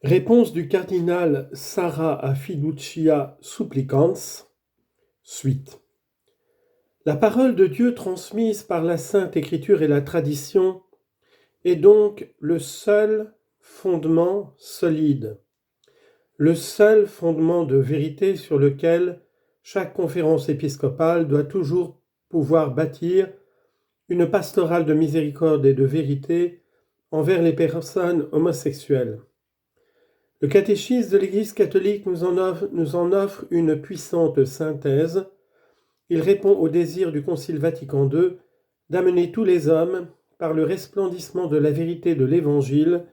Réponse du cardinal Sarah a Fiducia Supplicans, suite. La parole de Dieu transmise par la Sainte Écriture et la tradition est donc le seul fondement solide, le seul fondement de vérité sur lequel chaque conférence épiscopale doit toujours pouvoir bâtir une pastorale de miséricorde et de vérité envers les personnes homosexuelles. Le catéchisme de l'Église catholique nous en offre une puissante synthèse. Il répond au désir du Concile Vatican II d'amener tous les hommes, par le resplendissement de la vérité de l'Évangile,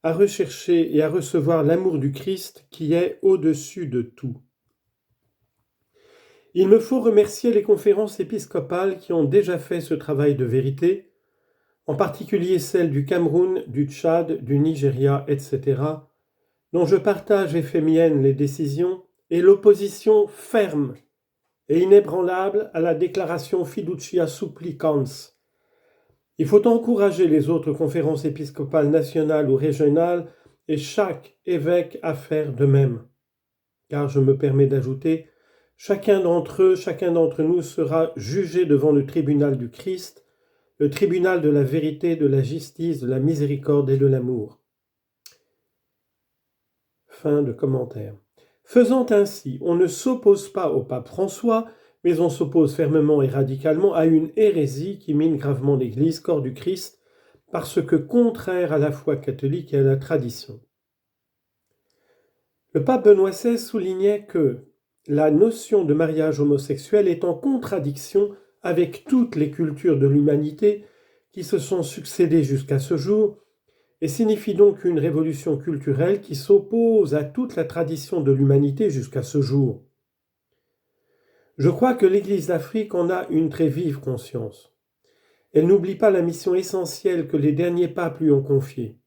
à rechercher et à recevoir l'amour du Christ qui est au-dessus de tout. Il me faut remercier les conférences épiscopales qui ont déjà fait ce travail de vérité, en particulier celles du Cameroun, du Tchad, du Nigeria, etc., dont je partage et fais mienne les décisions, et l'opposition ferme et inébranlable à la déclaration Fiducia Supplicans. Il faut encourager les autres conférences épiscopales nationales ou régionales et chaque évêque à faire de même. Car je me permets d'ajouter, chacun d'entre nous sera jugé devant le tribunal du Christ, le tribunal de la vérité, de la justice, de la miséricorde et de l'amour. Fin de commentaire. Faisant ainsi, on ne s'oppose pas au pape François, mais on s'oppose fermement et radicalement à une hérésie qui mine gravement l'Église, corps du Christ, parce que contraire à la foi catholique et à la tradition. Le pape Benoît XVI soulignait que la notion de mariage homosexuel est en contradiction avec toutes les cultures de l'humanité qui se sont succédées jusqu'à ce jour, et signifie donc une révolution culturelle qui s'oppose à toute la tradition de l'humanité jusqu'à ce jour. Je crois que l'Église d'Afrique en a une très vive conscience. Elle n'oublie pas la mission essentielle que les derniers papes lui ont confiée.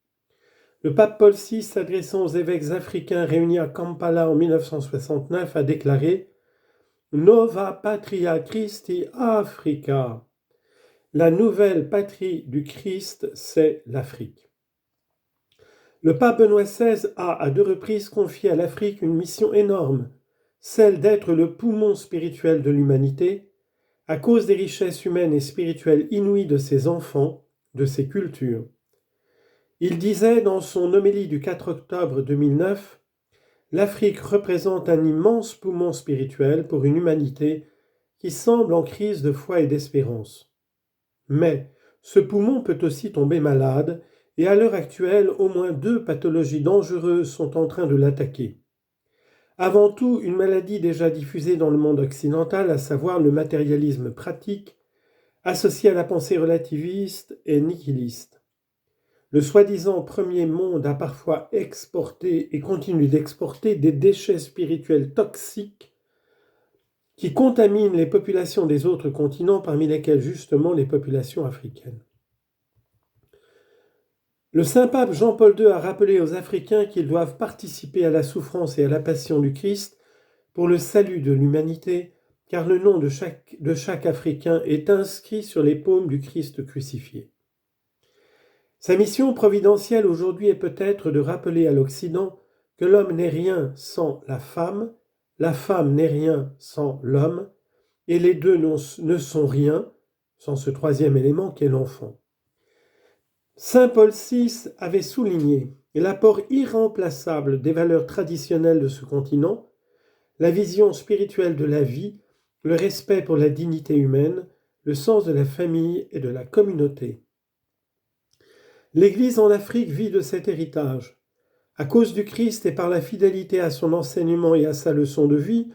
Le pape Paul VI, s'adressant aux évêques africains réunis à Kampala en 1969, a déclaré « Nova Patria Christi Africa ». La nouvelle patrie du Christ, c'est l'Afrique. Le pape Benoît XVI a à 2 reprises confié à l'Afrique une mission énorme, celle d'être le poumon spirituel de l'humanité, à cause des richesses humaines et spirituelles inouïes de ses enfants, de ses cultures. Il disait dans son homélie du 4 octobre 2009 « L'Afrique représente un immense poumon spirituel pour une humanité qui semble en crise de foi et d'espérance. Mais ce poumon peut aussi tomber malade, et à l'heure actuelle, au moins 2 pathologies dangereuses sont en train de l'attaquer. Avant tout, une maladie déjà diffusée dans le monde occidental, à savoir le matérialisme pratique, associé à la pensée relativiste et nihiliste. Le soi-disant premier monde a parfois exporté et continue d'exporter des déchets spirituels toxiques qui contaminent les populations des autres continents, parmi lesquels justement les populations africaines. Le Saint-Pape Jean-Paul II a rappelé aux Africains qu'ils doivent participer à la souffrance et à la passion du Christ pour le salut de l'humanité, car le nom de chaque Africain est inscrit sur les paumes du Christ crucifié. Sa mission providentielle aujourd'hui est peut-être de rappeler à l'Occident que l'homme n'est rien sans la femme n'est rien sans l'homme, et les deux ne sont rien sans ce troisième élément qu'est l'enfant. Saint Paul VI avait souligné l'apport irremplaçable des valeurs traditionnelles de ce continent, la vision spirituelle de la vie, le respect pour la dignité humaine, le sens de la famille et de la communauté. L'Église en Afrique vit de cet héritage. À cause du Christ et par la fidélité à son enseignement et à sa leçon de vie,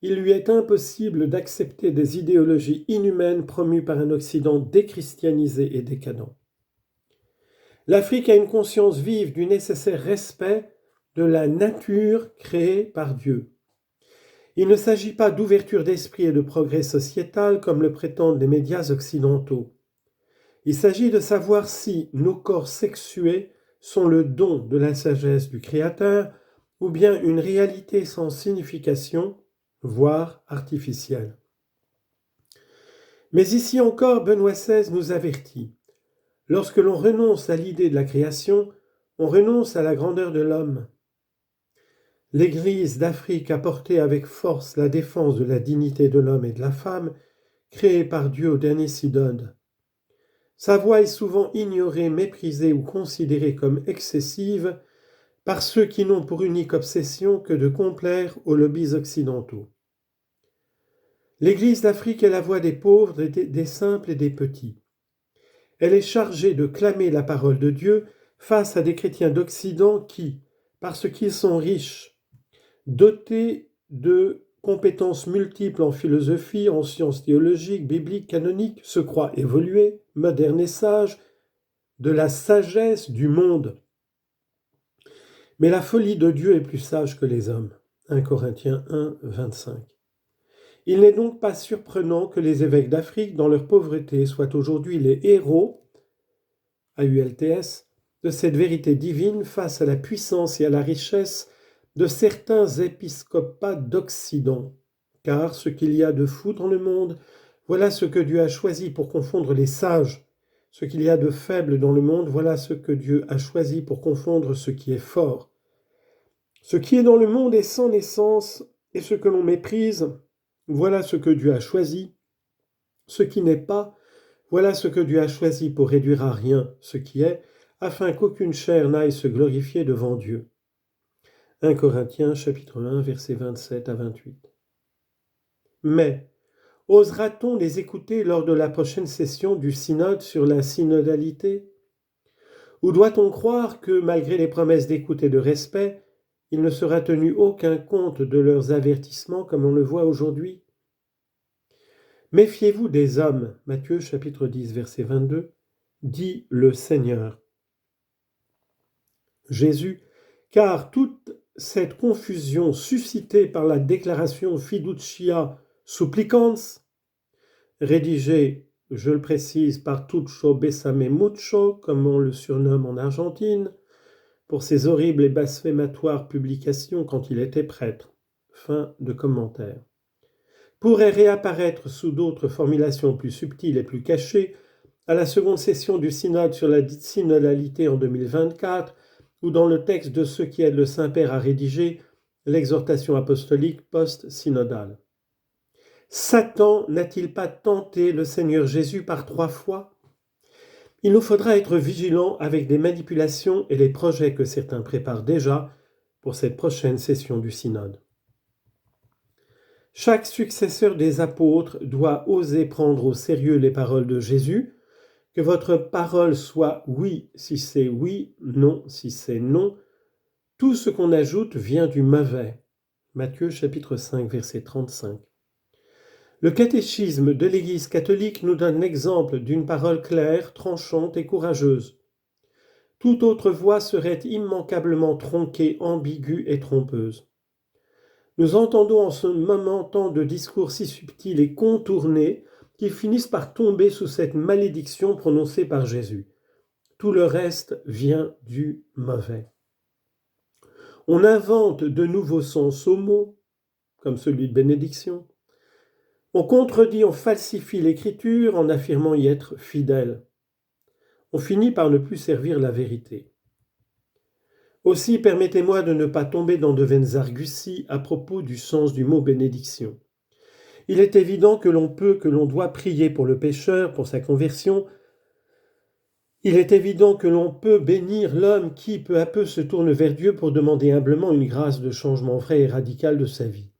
il lui est impossible d'accepter des idéologies inhumaines promues par un Occident déchristianisé et décadent. L'Afrique a une conscience vive du nécessaire respect de la nature créée par Dieu. Il ne s'agit pas d'ouverture d'esprit et de progrès sociétal comme le prétendent les médias occidentaux. Il s'agit de savoir si nos corps sexués sont le don de la sagesse du Créateur ou bien une réalité sans signification, voire artificielle. Mais ici encore, Benoît XVI nous avertit. Lorsque l'on renonce à l'idée de la création, On renonce à la grandeur de l'homme. L'Église d'Afrique a porté avec force la défense de la dignité de l'homme et de la femme, créée par Dieu au dernier synode. Sa voix est souvent ignorée, méprisée ou considérée comme excessive par ceux qui n'ont pour unique obsession que de complaire aux lobbies occidentaux. L'Église d'Afrique est la voix des pauvres, des simples et des petits. Elle est chargée de clamer la parole de Dieu face à des chrétiens d'Occident qui, parce qu'ils sont riches, dotés de compétences multiples en philosophie, en sciences théologiques, bibliques, canoniques, se croient évolués, modernes et sages, de la sagesse du monde. Mais la folie de Dieu est plus sage que les hommes. 1 Corinthiens 1, 25. Il n'est donc pas surprenant que les évêques d'Afrique, dans leur pauvreté, soient aujourd'hui les héros, AULTS, de cette vérité divine face à la puissance et à la richesse de certains épiscopats d'Occident. Car ce qu'il y a de fou dans le monde, voilà ce que Dieu a choisi pour confondre les sages. Ce qu'il y a de faible dans le monde, voilà ce que Dieu a choisi pour confondre ce qui est fort. Ce qui est dans le monde est sans naissance, et ce que l'on méprise, voilà ce que Dieu a choisi. Ce qui n'est pas, voilà ce que Dieu a choisi pour réduire à rien ce qui est, afin qu'aucune chair n'aille se glorifier devant Dieu. 1 Corinthiens chapitre 1, versets 27 à 28. Mais, osera-t-on les écouter lors de la prochaine session du synode sur la synodalité? Ou doit-on croire que, malgré les promesses d'écoute et de respect, il ne sera tenu aucun compte de leurs avertissements comme on le voit aujourd'hui? Méfiez-vous des hommes, Matthieu chapitre 10, verset 22, dit le Seigneur. Jésus, car toute cette confusion suscitée par la déclaration fiducia supplicans, rédigée, je le précise, par Tuccio Besame Muccio, comme on le surnomme en Argentine, pour ses horribles et blasphématoires publications quand il était prêtre. Fin de commentaire. Pourrait réapparaître sous d'autres formulations plus subtiles et plus cachées à la seconde session du synode sur la synodalité en 2024 ou dans le texte de ceux qui aident le Saint-Père à rédiger l'exhortation apostolique post-synodale. Satan n'a-t-il pas tenté le Seigneur Jésus par 3 fois? Il nous faudra être vigilants avec des manipulations et les projets que certains préparent déjà pour cette prochaine session du synode. Chaque successeur des apôtres doit oser prendre au sérieux les paroles de Jésus, que votre parole soit oui si c'est oui, non si c'est non. Tout ce qu'on ajoute vient du mauvais. Matthieu chapitre 5, verset 35. Le catéchisme de l'Église catholique nous donne l'exemple d'une parole claire, tranchante et courageuse. Toute autre voix serait immanquablement tronquée, ambiguë et trompeuse. Nous entendons en ce moment tant de discours si subtils et contournés qui finissent par tomber sous cette malédiction prononcée par Jésus. Tout le reste vient du mauvais. On invente de nouveaux sens aux mots, comme celui de bénédiction. On contredit, on falsifie l'écriture en affirmant y être fidèle. On finit par ne plus servir la vérité. Aussi, permettez-moi de ne pas tomber dans de vaines arguties à propos du sens du mot bénédiction. Il est évident que l'on doit prier pour le pécheur, pour sa conversion. Il est évident que l'on peut bénir l'homme qui, peu à peu, se tourne vers Dieu pour demander humblement une grâce de changement vrai et radical de sa vie.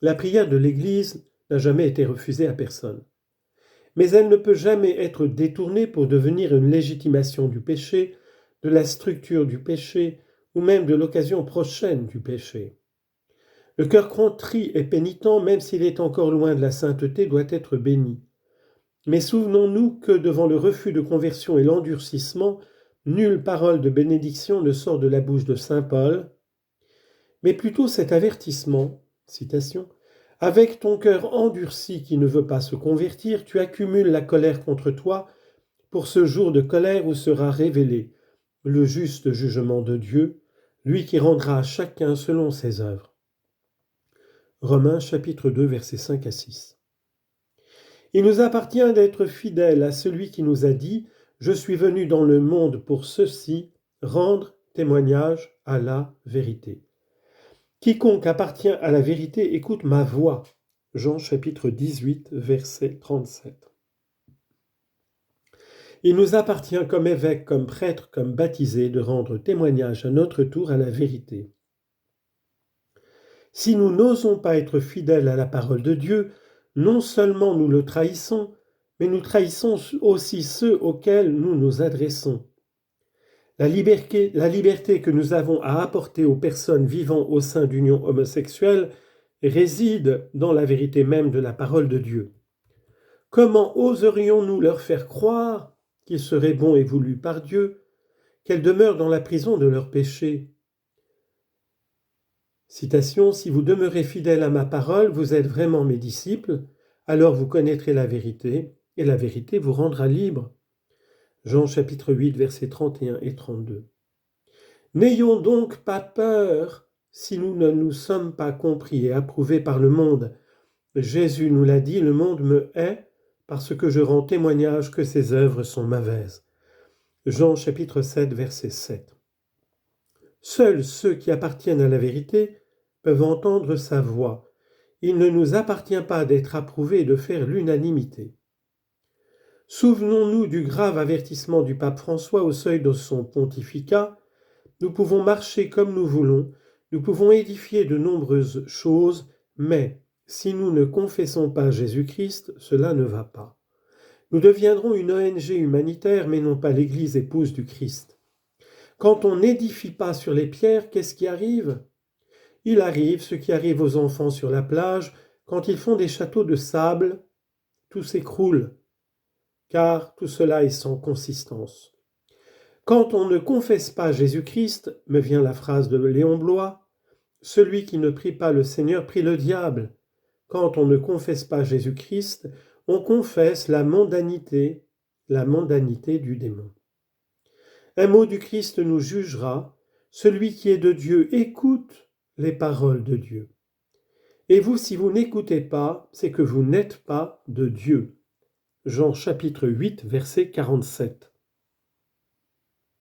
La prière de l'Église n'a jamais été refusée à personne. Mais elle ne peut jamais être détournée pour devenir une légitimation du péché, de la structure du péché, ou même de l'occasion prochaine du péché. Le cœur contrit et pénitent, même s'il est encore loin de la sainteté, doit être béni. Mais souvenons-nous que devant le refus de conversion et l'endurcissement, nulle parole de bénédiction ne sort de la bouche de saint Paul, mais plutôt cet avertissement, citation, « Avec ton cœur endurci qui ne veut pas se convertir, tu accumules la colère contre toi pour ce jour de colère où sera révélé le juste jugement de Dieu, lui qui rendra à chacun selon ses œuvres. » Romains chapitre 2, versets 5 à 6. Il nous appartient d'être fidèles à celui qui nous a dit « Je suis venu dans le monde pour ceci, rendre témoignage à la vérité. Quiconque appartient à la vérité écoute ma voix. Jean chapitre 18, verset 37. Il nous appartient comme évêques, comme prêtres, comme baptisés de rendre témoignage à notre tour à la vérité. Si nous n'osons pas être fidèles à la parole de Dieu, non seulement nous le trahissons, mais nous trahissons aussi ceux auxquels nous nous adressons. La liberté que nous avons à apporter aux personnes vivant au sein d'unions homosexuelles réside dans la vérité même de la parole de Dieu. Comment oserions-nous leur faire croire qu'ils seraient bons et voulus par Dieu, qu'elles demeurent dans la prison de leurs péchés? Citation, « Si vous demeurez fidèles à ma parole, vous êtes vraiment mes disciples, alors vous connaîtrez la vérité, et la vérité vous rendra libre. » Jean chapitre 8, versets 31 et 32. N'ayons donc pas peur si nous ne nous sommes pas compris et approuvés par le monde. Jésus nous l'a dit, le monde me hait parce que je rends témoignage que ses œuvres sont mauvaises. Jean chapitre 7, verset 7. Seuls ceux qui appartiennent à la vérité peuvent entendre sa voix. Il ne nous appartient pas d'être approuvés et de faire l'unanimité. Souvenons-nous du grave avertissement du pape François au seuil de son pontificat. Nous pouvons marcher comme nous voulons, nous pouvons édifier de nombreuses choses, mais si nous ne confessons pas Jésus-Christ, cela ne va pas. Nous deviendrons une ONG humanitaire, mais non pas l'Église épouse du Christ. Quand on n'édifie pas sur les pierres, qu'est-ce qui arrive? Il arrive ce qui arrive aux enfants sur la plage, quand ils font des châteaux de sable, tout s'écroule, car tout cela est sans consistance. Quand on ne confesse pas Jésus-Christ, me vient la phrase de Léon Bloy, celui qui ne prie pas le Seigneur prie le diable. Quand on ne confesse pas Jésus-Christ, on confesse la mondanité du démon. Un mot du Christ nous jugera, celui qui est de Dieu écoute les paroles de Dieu. Et vous, si vous n'écoutez pas, c'est que vous n'êtes pas de Dieu. Jean chapitre 8, verset 47.